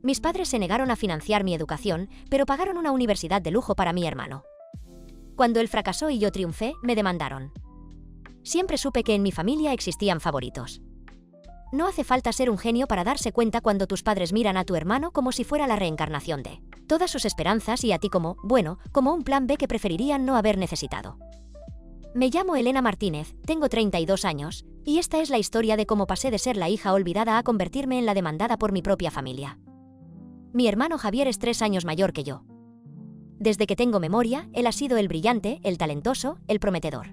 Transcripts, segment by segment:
Mis padres se negaron a financiar mi educación, pero pagaron una universidad de lujo para mi hermano. Cuando él fracasó y yo triunfé, me demandaron. Siempre supe que en mi familia existían favoritos. No hace falta ser un genio para darse cuenta cuando tus padres miran a tu hermano como si fuera la reencarnación de todas sus esperanzas y a ti como, bueno, como un plan B que preferirían no haber necesitado. Me llamo Elena Martínez, tengo 32 años, y esta es la historia de cómo pasé de ser la hija olvidada a convertirme en la demandada por mi propia familia. Mi hermano Javier es 3 años mayor que yo. Desde que tengo memoria, él ha sido el brillante, el talentoso, el prometedor.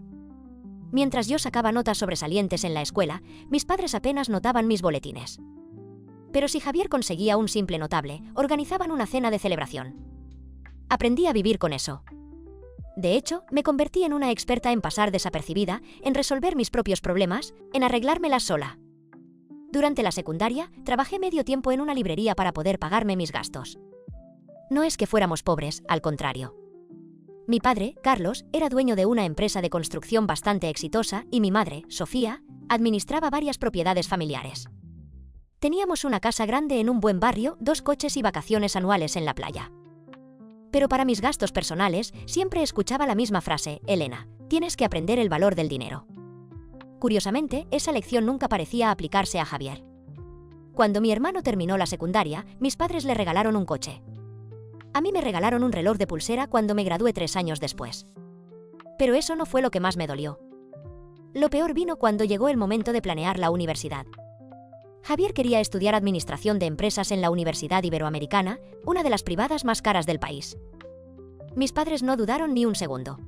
Mientras yo sacaba notas sobresalientes en la escuela, mis padres apenas notaban mis boletines. Pero si Javier conseguía un simple notable, organizaban una cena de celebración. Aprendí a vivir con eso. De hecho, me convertí en una experta en pasar desapercibida, en resolver mis propios problemas, en arreglármelas sola. Durante la secundaria, trabajé medio tiempo en una librería para poder pagarme mis gastos. No es que fuéramos pobres, al contrario. Mi padre, Carlos, era dueño de una empresa de construcción bastante exitosa y mi madre, Sofía, administraba varias propiedades familiares. Teníamos una casa grande en un buen barrio, 2 coches y vacaciones anuales en la playa. Pero para mis gastos personales, siempre escuchaba la misma frase: Elena, tienes que aprender el valor del dinero. Curiosamente, esa lección nunca parecía aplicarse a Javier. Cuando mi hermano terminó la secundaria, mis padres le regalaron un coche. A mí me regalaron un reloj de pulsera cuando me gradué 3 años después. Pero eso no fue lo que más me dolió. Lo peor vino cuando llegó el momento de planear la universidad. Javier quería estudiar Administración de Empresas en la Universidad Iberoamericana, una de las privadas más caras del país. Mis padres no dudaron ni un segundo.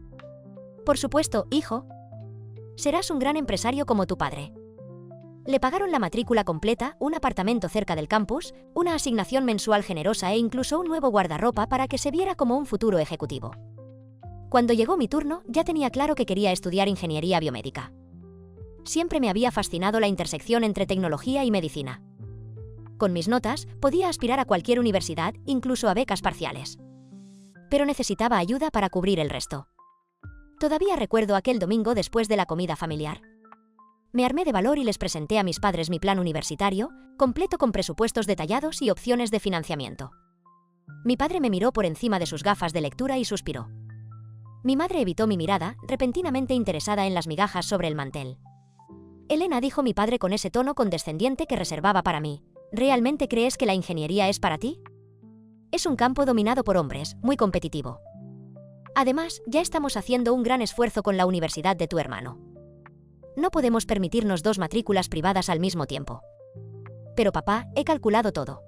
Por supuesto, hijo. Serás un gran empresario como tu padre. Le pagaron la matrícula completa, un apartamento cerca del campus, una asignación mensual generosa e incluso un nuevo guardarropa para que se viera como un futuro ejecutivo. Cuando llegó mi turno, ya tenía claro que quería estudiar ingeniería biomédica. Siempre me había fascinado la intersección entre tecnología y medicina. Con mis notas, podía aspirar a cualquier universidad, incluso a becas parciales. Pero necesitaba ayuda para cubrir el resto. Todavía recuerdo aquel domingo después de la comida familiar. Me armé de valor y les presenté a mis padres mi plan universitario, completo con presupuestos detallados y opciones de financiamiento. Mi padre me miró por encima de sus gafas de lectura y suspiró. Mi madre evitó mi mirada, repentinamente interesada en las migajas sobre el mantel. Elena, dijo mi padre con ese tono condescendiente que reservaba para mí, ¿realmente crees que la ingeniería es para ti? Es un campo dominado por hombres, muy competitivo. Además, ya estamos haciendo un gran esfuerzo con la universidad de tu hermano. No podemos permitirnos 2 matrículas privadas al mismo tiempo. Pero papá, he calculado todo.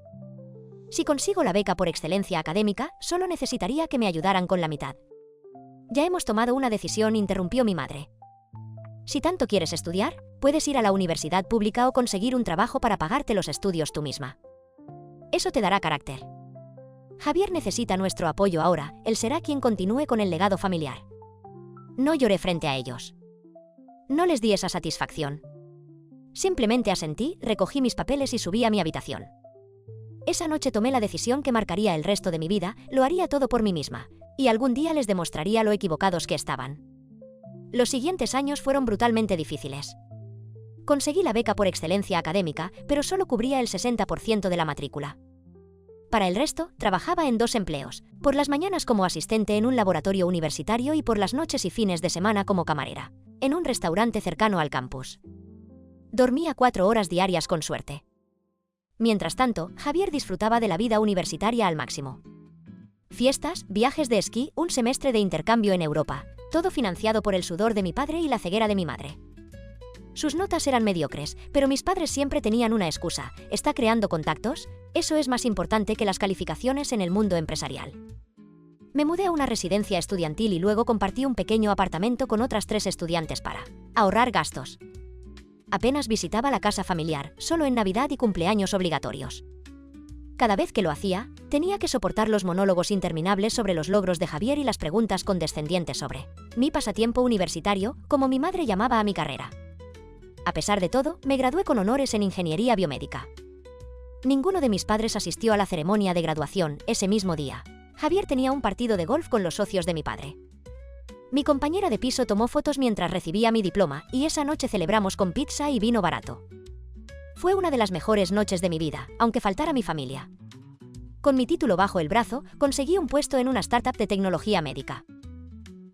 Si consigo la beca por excelencia académica, solo necesitaría que me ayudaran con la mitad. Ya hemos tomado una decisión, interrumpió mi madre. Si tanto quieres estudiar, puedes ir a la universidad pública o conseguir un trabajo para pagarte los estudios tú misma. Eso te dará carácter. Javier necesita nuestro apoyo ahora, él será quien continúe con el legado familiar. No lloré frente a ellos. No les di esa satisfacción. Simplemente asentí, recogí mis papeles y subí a mi habitación. Esa noche tomé la decisión que marcaría el resto de mi vida, lo haría todo por mí misma, y algún día les demostraría lo equivocados que estaban. Los siguientes años fueron brutalmente difíciles. Conseguí la beca por excelencia académica, pero solo cubría el 60% de la matrícula. Para el resto, trabajaba en 2 empleos, por las mañanas como asistente en un laboratorio universitario y por las noches y fines de semana como camarera, en un restaurante cercano al campus. Dormía 4 horas diarias con suerte. Mientras tanto, Javier disfrutaba de la vida universitaria al máximo. Fiestas, viajes de esquí, un semestre de intercambio en Europa, todo financiado por el sudor de mi padre y la ceguera de mi madre. Sus notas eran mediocres, pero mis padres siempre tenían una excusa: ¿está creando contactos? Eso es más importante que las calificaciones en el mundo empresarial. Me mudé a una residencia estudiantil y luego compartí un pequeño apartamento con otras 3 estudiantes para ahorrar gastos. Apenas visitaba la casa familiar, solo en Navidad y cumpleaños obligatorios. Cada vez que lo hacía, tenía que soportar los monólogos interminables sobre los logros de Javier y las preguntas condescendientes sobre mi pasatiempo universitario, como mi madre llamaba a mi carrera. A pesar de todo, me gradué con honores en ingeniería biomédica. Ninguno de mis padres asistió a la ceremonia de graduación ese mismo día. Javier tenía un partido de golf con los socios de mi padre. Mi compañera de piso tomó fotos mientras recibía mi diploma y esa noche celebramos con pizza y vino barato. Fue una de las mejores noches de mi vida, aunque faltara mi familia. Con mi título bajo el brazo, conseguí un puesto en una startup de tecnología médica.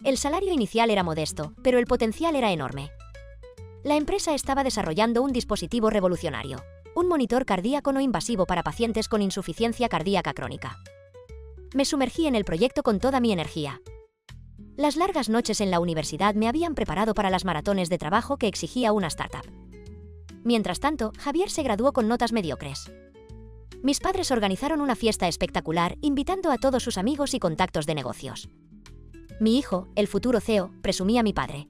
El salario inicial era modesto, pero el potencial era enorme. La empresa estaba desarrollando un dispositivo revolucionario, un monitor cardíaco no invasivo para pacientes con insuficiencia cardíaca crónica. Me sumergí en el proyecto con toda mi energía. Las largas noches en la universidad me habían preparado para las maratones de trabajo que exigía una startup. Mientras tanto, Javier se graduó con notas mediocres. Mis padres organizaron una fiesta espectacular, invitando a todos sus amigos y contactos de negocios. Mi hijo, el futuro CEO, presumía a mi padre.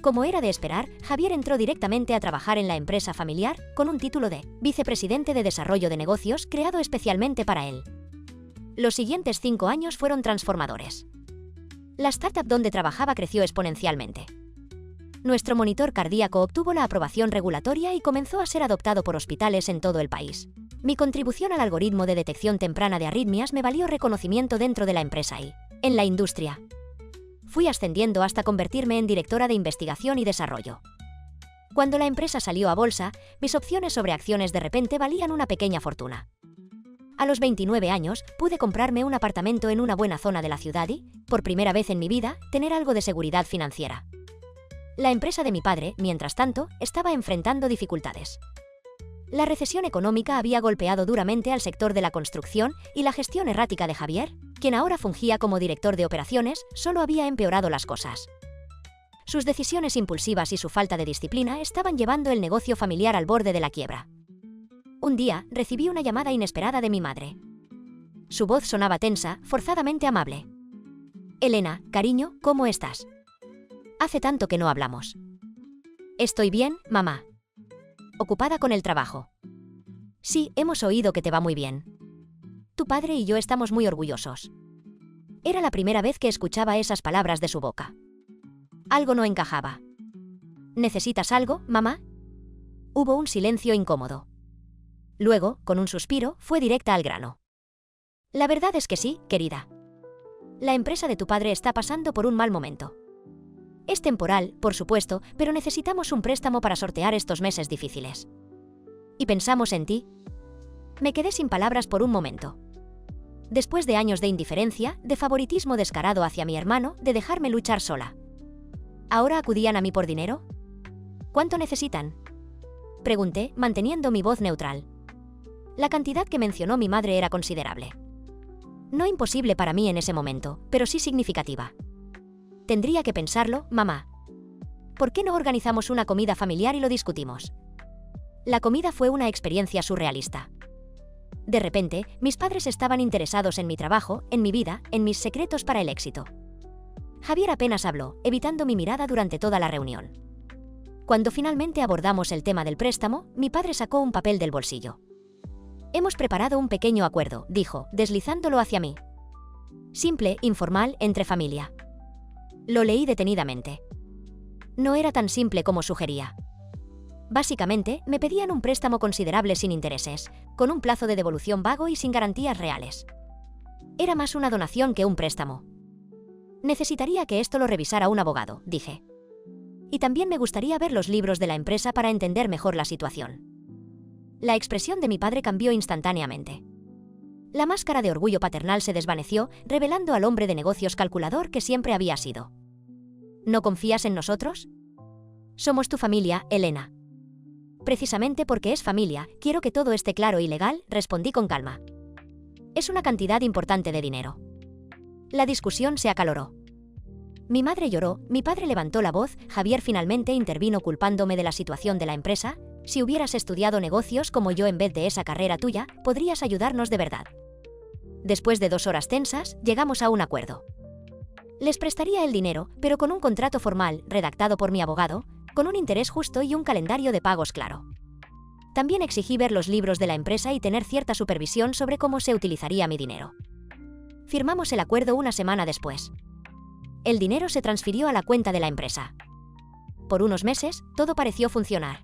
Como era de esperar, Javier entró directamente a trabajar en la empresa familiar con un título de vicepresidente de desarrollo de negocios creado especialmente para él. Los siguientes 5 años fueron transformadores. La startup donde trabajaba creció exponencialmente. Nuestro monitor cardíaco obtuvo la aprobación regulatoria y comenzó a ser adoptado por hospitales en todo el país. Mi contribución al algoritmo de detección temprana de arritmias me valió reconocimiento dentro de la empresa y en la industria. Fui ascendiendo hasta convertirme en directora de investigación y desarrollo. Cuando la empresa salió a bolsa, mis opciones sobre acciones de repente valían una pequeña fortuna. A los 29 años, pude comprarme un apartamento en una buena zona de la ciudad y, por primera vez en mi vida, tener algo de seguridad financiera. La empresa de mi padre, mientras tanto, estaba enfrentando dificultades. La recesión económica había golpeado duramente al sector de la construcción y la gestión errática de Javier, quien ahora fungía como director de operaciones, solo había empeorado las cosas. Sus decisiones impulsivas y su falta de disciplina estaban llevando el negocio familiar al borde de la quiebra. Un día, recibí una llamada inesperada de mi madre. Su voz sonaba tensa, forzadamente amable. «Elena, cariño, ¿cómo estás? Hace tanto que no hablamos». «Estoy bien, mamá. Ocupada con el trabajo». «Sí, hemos oído que te va muy bien. Tu padre y yo estamos muy orgullosos». Era la primera vez que escuchaba esas palabras de su boca. Algo no encajaba. «¿Necesitas algo, mamá?» Hubo un silencio incómodo. Luego, con un suspiro, fue directa al grano. «La verdad es que sí, querida. La empresa de tu padre está pasando por un mal momento. Es temporal, por supuesto, pero necesitamos un préstamo para sortear estos meses difíciles. Y pensamos en ti». Me quedé sin palabras por un momento. Después de años de indiferencia, de favoritismo descarado hacia mi hermano, de dejarme luchar sola. ¿Ahora acudían a mí por dinero? ¿Cuánto necesitan?, pregunté, manteniendo mi voz neutral. La cantidad que mencionó mi madre era considerable. No imposible para mí en ese momento, pero sí significativa. Tendría que pensarlo, mamá. ¿Por qué no organizamos una comida familiar y lo discutimos? La comida fue una experiencia surrealista. De repente, mis padres estaban interesados en mi trabajo, en mi vida, en mis secretos para el éxito. Javier apenas habló, evitando mi mirada durante toda la reunión. Cuando finalmente abordamos el tema del préstamo, mi padre sacó un papel del bolsillo. «Hemos preparado un pequeño acuerdo», dijo, deslizándolo hacia mí. «Simple, informal, entre familia». Lo leí detenidamente. No era tan simple como sugería. Básicamente, me pedían un préstamo considerable sin intereses, con un plazo de devolución vago y sin garantías reales. Era más una donación que un préstamo. «Necesitaría que esto lo revisara un abogado», dije. «Y también me gustaría ver los libros de la empresa para entender mejor la situación». La expresión de mi padre cambió instantáneamente. La máscara de orgullo paternal se desvaneció, revelando al hombre de negocios calculador que siempre había sido. «¿No confías en nosotros? Somos tu familia, Elena». «Precisamente porque es familia, quiero que todo esté claro y legal», respondí con calma. «Es una cantidad importante de dinero». La discusión se acaloró. Mi madre lloró, mi padre levantó la voz, Javier finalmente intervino culpándome de la situación de la empresa. «Si hubieras estudiado negocios como yo en vez de esa carrera tuya, podrías ayudarnos de verdad». Después de 2 horas tensas, llegamos a un acuerdo. Les prestaría el dinero, pero con un contrato formal, redactado por mi abogado, con un interés justo y un calendario de pagos claro. También exigí ver los libros de la empresa y tener cierta supervisión sobre cómo se utilizaría mi dinero. Firmamos el acuerdo una semana después. El dinero se transfirió a la cuenta de la empresa. Por unos meses, todo pareció funcionar.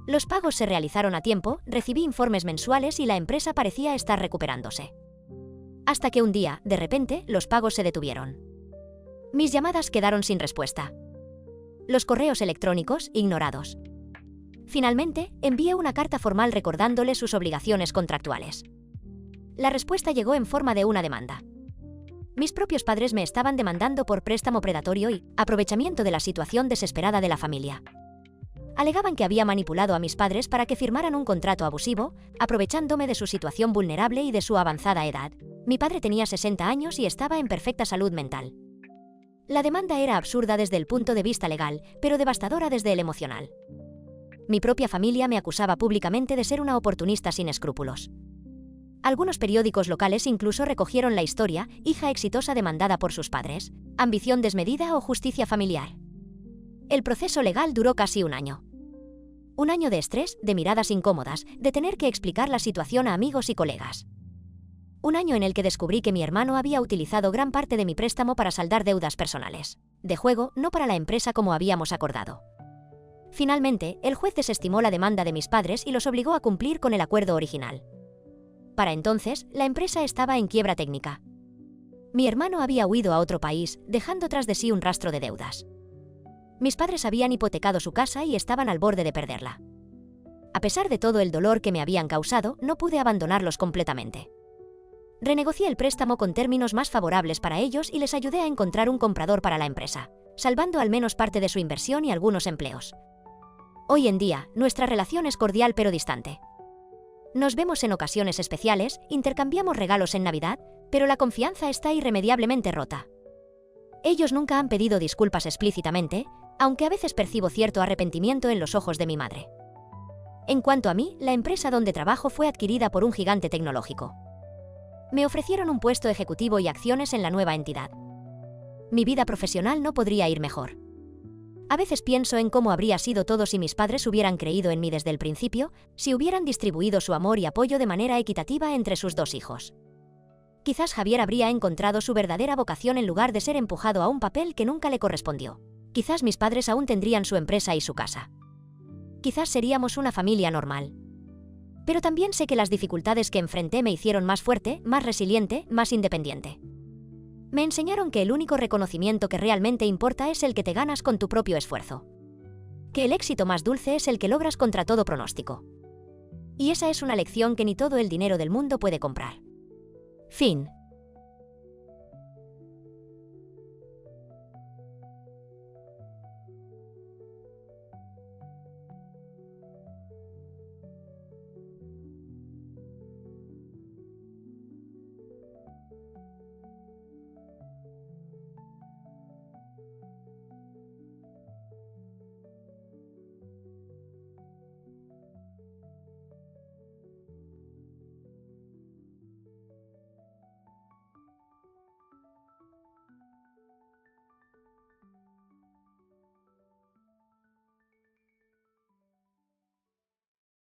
Los pagos se realizaron a tiempo, recibí informes mensuales y la empresa parecía estar recuperándose. Hasta que un día, de repente, los pagos se detuvieron. Mis llamadas quedaron sin respuesta. Los correos electrónicos, ignorados. Finalmente, envié una carta formal recordándole sus obligaciones contractuales. la respuesta llegó en forma de una demanda. Mis propios padres me estaban demandando por préstamo predatorio y aprovechamiento de la situación desesperada de la familia. Alegaban que había manipulado a mis padres para que firmaran un contrato abusivo, aprovechándome de su situación vulnerable y de su avanzada edad. Mi padre tenía 60 años y estaba en perfecta salud mental. La demanda era absurda desde el punto de vista legal, pero devastadora desde el emocional. Mi propia familia me acusaba públicamente de ser una oportunista sin escrúpulos. Algunos periódicos locales incluso recogieron la historia, hija exitosa demandada por sus padres, ambición desmedida o justicia familiar. El proceso legal duró casi un año. Un año de estrés, de miradas incómodas, de tener que explicar la situación a amigos y colegas. Un año en el que descubrí que mi hermano había utilizado gran parte de mi préstamo para saldar deudas personales. De juego, no para la empresa como habíamos acordado. Finalmente, el juez desestimó la demanda de mis padres y los obligó a cumplir con el acuerdo original. Para entonces, la empresa estaba en quiebra técnica. Mi hermano había huido a otro país, dejando tras de sí un rastro de deudas. Mis padres habían hipotecado su casa y estaban al borde de perderla. A pesar de todo el dolor que me habían causado, no pude abandonarlos completamente. Renegocié el préstamo con términos más favorables para ellos y les ayudé a encontrar un comprador para la empresa, salvando al menos parte de su inversión y algunos empleos. Hoy en día, nuestra relación es cordial pero distante. Nos vemos en ocasiones especiales, intercambiamos regalos en Navidad, pero la confianza está irremediablemente rota. Ellos nunca han pedido disculpas explícitamente, aunque a veces percibo cierto arrepentimiento en los ojos de mi madre. En cuanto a mí, la empresa donde trabajo fue adquirida por un gigante tecnológico. Me ofrecieron un puesto ejecutivo y acciones en la nueva entidad. Mi vida profesional no podría ir mejor. A veces pienso en cómo habría sido todo si mis padres hubieran creído en mí desde el principio, si hubieran distribuido su amor y apoyo de manera equitativa entre sus dos hijos. Quizás Javier habría encontrado su verdadera vocación en lugar de ser empujado a un papel que nunca le correspondió. Quizás mis padres aún tendrían su empresa y su casa. Quizás seríamos una familia normal. Pero también sé que las dificultades que enfrenté me hicieron más fuerte, más resiliente, más independiente. Me enseñaron que el único reconocimiento que realmente importa es el que te ganas con tu propio esfuerzo. Que el éxito más dulce es el que logras contra todo pronóstico. Y esa es una lección que ni todo el dinero del mundo puede comprar. Fin.